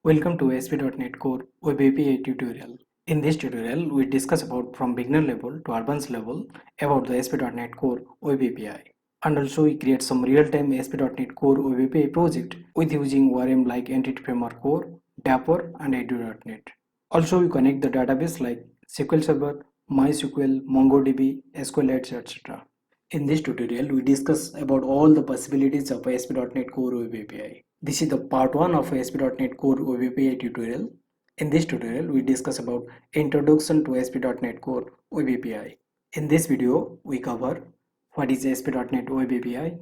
Welcome to ASP.NET Core Web API tutorial. In this tutorial, we discuss about from beginner level to advanced level about the ASP.NET Core Web API. And also we create some real-time ASP.NET Core Web API project with using ORM like Entity Framework Core, Dapper and Edu.NET. Also we connect the database like SQL Server, MySQL, MongoDB, SQLite, etc. In this tutorial, we discuss about all the possibilities of ASP.NET Core Web API. This is the part 1 of ASP.NET Core Web API tutorial. In this tutorial, we discuss about Introduction to ASP.NET Core Web API. In this video, we cover what is ASP.NET Web API,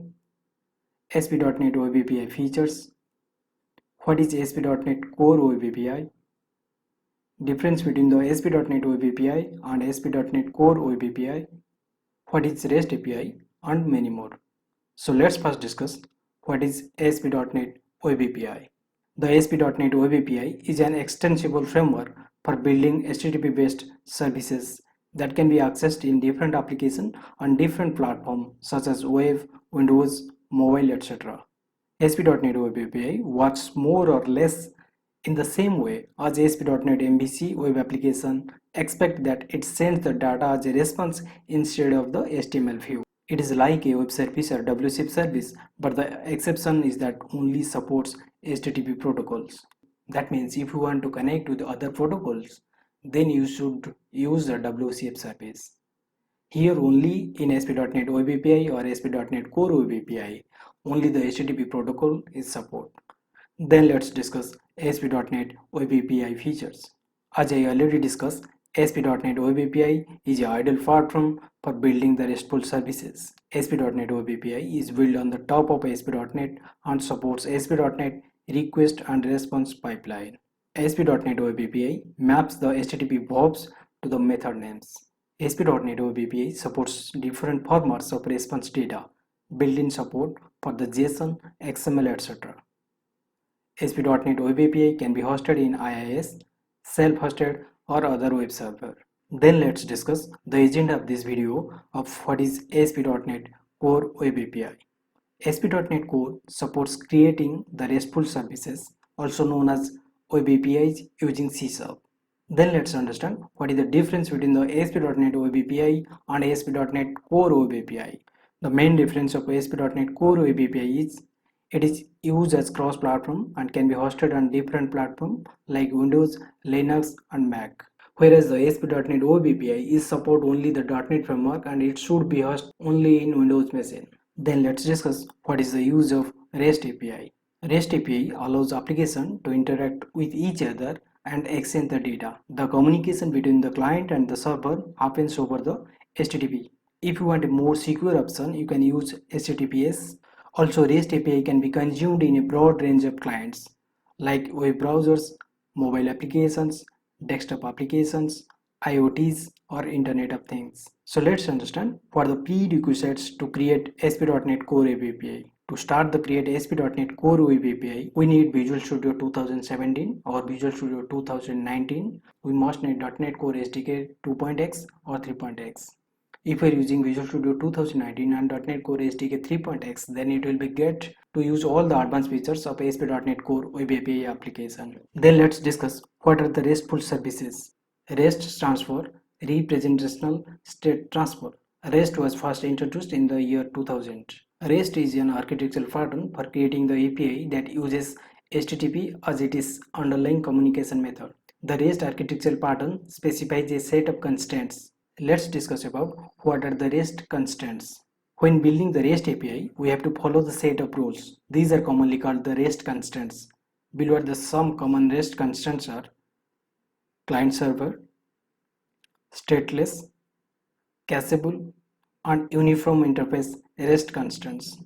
ASP.NET Web API features, what is ASP.NET Core Web API, difference between the ASP.NET Web API and ASP.NET Core Web API, what is REST API, and many more. So let's first discuss what is ASP.NET Web API. The ASP.NET Web API is an extensible framework for building HTTP-based services that can be accessed in different applications on different platforms such as web, Windows, mobile, etc. ASP.NET Web API works more or less in the same way as ASP.NET MVC web application, except that it sends the data as a response instead of the HTML view. It is like a web service or WCF service, but the exception is that only supports HTTP protocols. That means if you want to connect with other protocols, then you should use the WCF service. Here only in ASP.NET Web API or ASP.NET Core Web API, only the HTTP protocol is support. Then let's discuss ASP.NET Web API features. As I already discussed, ASP.NET Web API is an ideal platform for building the RESTful services. ASP.NET Web API is built on the top of ASP.NET and supports ASP.NET request and response pipeline. ASP.NET Web API maps the HTTP verbs to the method names. ASP.NET Web API supports different formats of response data, built-in support for the JSON, XML, etc. ASP.NET Web API can be hosted in IIS, self-hosted or other web server. Then let's discuss the agenda of this video of what is ASP.NET Core Web API. ASP.NET Core supports creating the RESTful services, also known as Web APIs using C#. Then let's understand what is the difference between the ASP.NET Web API and ASP.NET Core Web API. The main difference of ASP.NET Core Web API is it is used as cross-platform and can be hosted on different platforms like Windows, Linux, and Mac. Whereas the ASP.NET Web API is support only the .NET framework and it should be hosted only in Windows machine. Then let's discuss what is the use of REST API. REST API allows application to interact with each other and exchange the data. The communication between the client and the server happens over the HTTP. If you want a more secure option, you can use HTTPS. Also, REST API can be consumed in a broad range of clients like web browsers, mobile applications, desktop applications, IoTs, or Internet of Things. So let's understand what are the prerequisites to create ASP.NET Core Web API. To start the create ASP.NET Core Web API, we need Visual Studio 2017 or Visual Studio 2019. We must need .NET Core SDK 2.x or 3.x. If we are using Visual Studio 2019 and .NET Core SDK 3.x, then it will be great to use all the advanced features of ASP.NET Core Web API application. Then let's discuss what are the RESTful services. REST stands for Representational State Transfer. REST was first introduced in the year 2000. REST is an architectural pattern for creating the API that uses HTTP as its underlying communication method. The REST architectural pattern specifies a set of constraints. Let's discuss about what are the REST constraints. When building the REST API, we have to follow the set of rules. These are commonly called the REST constraints. Below the some common REST constraints are client server, stateless, cacheable, and uniform interface REST constraints.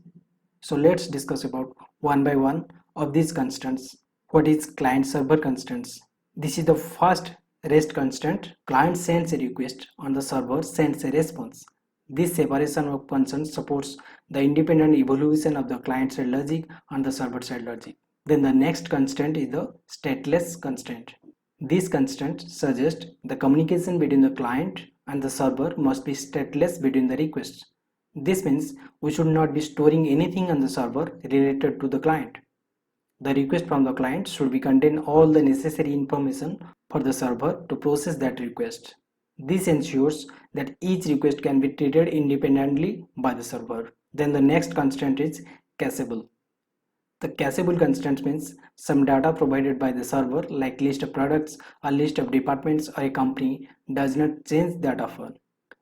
So let's discuss about one by one of these constraints. What is client server constraints? This is the first REST constraint. Client sends a request and the server sends a response. This separation of concerns supports the independent evaluation of the client-side logic and the server-side logic. Then the next constraint is the stateless constraint. This constraint suggests the communication between the client and the server must be stateless between the requests. This means we should not be storing anything on the server related to the client. The request from the client should be contain all the necessary information for the server to process that request. This ensures that each request can be treated independently by the server. Then the next constraint is cacheable. The cacheable constraint means some data provided by the server like list of products, a list of departments or a company does not change that often.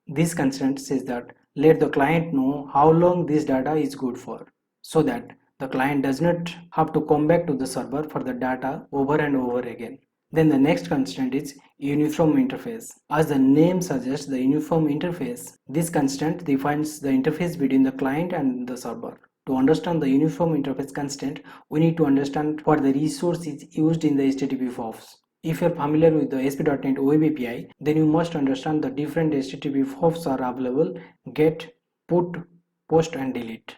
This constraint says that let the client know how long this data is good for so that the client does not have to come back to the server for the data over and over again. Then the next constraint is uniform interface. As the name suggests, the uniform interface, this constraint defines the interface between the client and the server. To understand the uniform interface constraint, we need to understand what the resource is used in the HTTP FOFs. If you are familiar with the ASP.NET Web API, then you must understand the different HTTP FOFs are available: get, put, post and delete.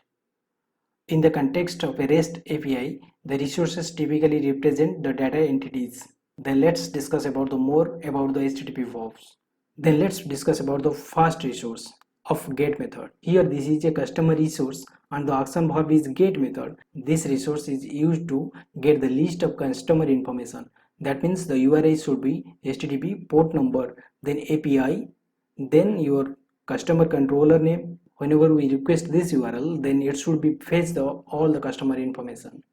In the context of a REST API, the resources typically represent the data entities. Then let's discuss about more about the HTTP FOFs. Then let's discuss about the first resource of get method. Here this is a customer resource and the action verb is get method. This resource is used to get the list of customer information. That means the URI should be HTTP port number, then API, then your customer controller name. Whenever we request this URL, then it should be fetch all the customer information.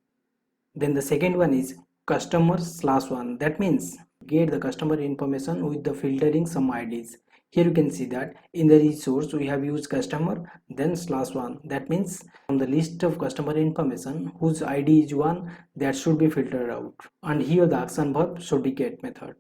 Then the second one is customer/1. That means get the customer information with the filtering some IDs. Here you can see that in the resource we have used customer then /1. That means from the list of customer information whose ID is 1, that should be filtered out. And here the action verb should be get method.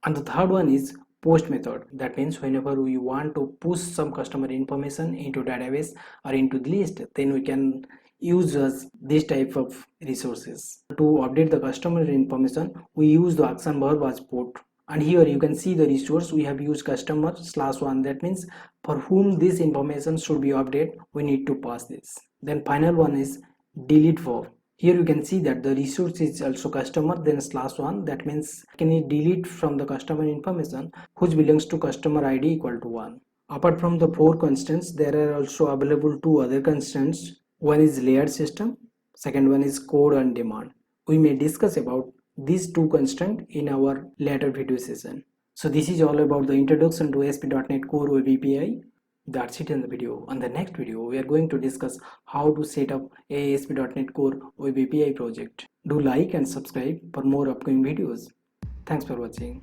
And the third one is post method. That means whenever we want to push some customer information into database or into the list, then we can use this type of resources. To update the customer information, we use the action verb as put. And here you can see the resource we have used customer/1. That means for whom this information should be updated, we need to pass this. Then final one is delete verb. Here you can see that the resource is also customer then /1. That means can it delete from the customer information which belongs to customer ID equal to 1. Apart from the 4 constants, there are also available 2 other constants. One is layered system, second one is code on demand. We may discuss about these 2 constants in our later video session. So this is all about the introduction to ASP.NET Core Web API. That's it in the video. On the next video, we are going to discuss how to set up a ASP.NET Core Web API project. Do like and subscribe for more upcoming videos. Thanks for watching.